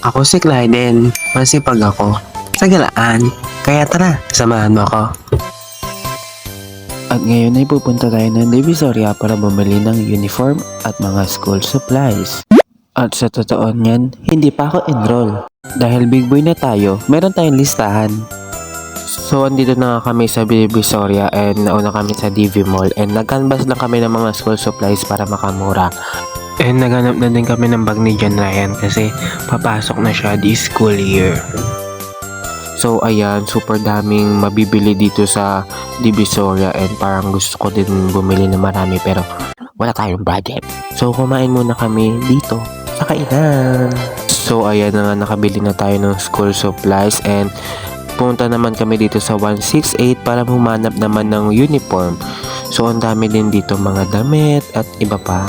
Ako si Clyden, masipag ako sa galaan. Kaya tara, samahan mo ako. At ngayon ay pupunta tayo ng Divisoria para bumili ng uniform at mga school supplies. At sa totoo niyan, hindi pa ako enroll. Dahil big boy na tayo, meron tayong listahan. So, andito na nga kami sa Divisoria and nauna kami sa DV Mall and nag-canvas lang kami ng mga school supplies para makamura. And naghanap na din kami ng bag ni John Ryan kasi papasok na siya this school year. So ayan, super daming mabibili dito sa Divisoria and parang gusto ko din bumili na marami pero wala tayong budget. So kumain muna kami dito sa kainan. So ayan na nga, nakabili na tayo ng school supplies and pumunta naman kami dito sa 168 para humanap naman ng uniform. So ang dami din dito mga damit at iba pa.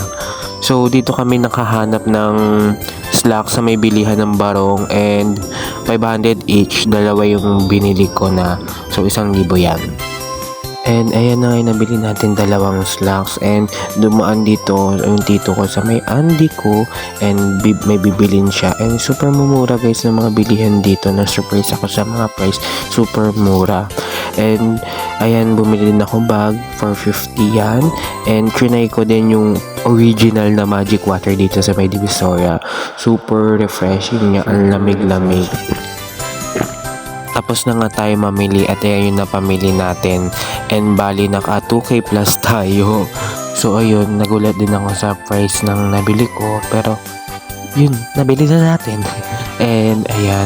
So dito kami nakahanap ng slacks sa may bilihan ng barong and 500 each, dalawa yung binili ko na. So 1,000 yan. And ayan na nga, nabili natin dalawang slacks and dumaan dito yung tito ko sa may Andy ko and may bibilin siya and super mumura guys ng mga bilihan dito. Na surprise ako sa mga price, super mura. And ayan, bumili din ako bag for 50 yan and trinay ko din yung original na magic water dito sa may Divisoria. Super refreshing niya, ang lamig-lamig. Tapos na nga tayo mamili at ayan yung napamili natin and bali naka 2k plus tayo. So ayun, nagulat din ako sa price ng nabili ko pero yun, nabili na natin. And ayan,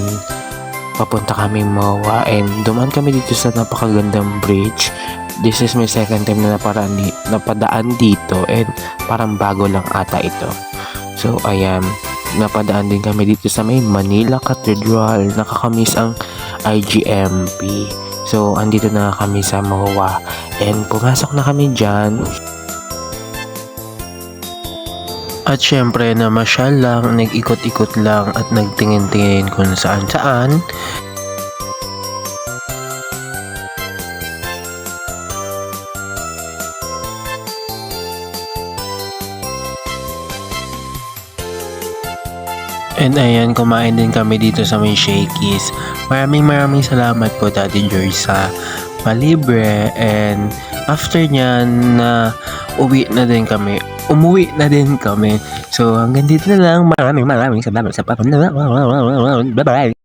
papunta kami MOA and dumaan kami dito sa napakagandang bridge. This is my second time na napadaan dito and parang bago lang ata ito. So ayan, napadaan din kami dito sa may Manila Cathedral. Nakakamiss ang IGMP. So andito na kami sa MOA and pumasok na kami dyan. At syempre namasyal lang, nag-ikot-ikot lang at nagtingin-tingin kung saan-saan. And ayan, kumain din kami dito sa may Shakey's. Maraming salamat po Daddy George sa palibre. And after nyan na umuwi na din kami. So hanggang dito na lang. Maraming salamat sa papunta. Bye bye.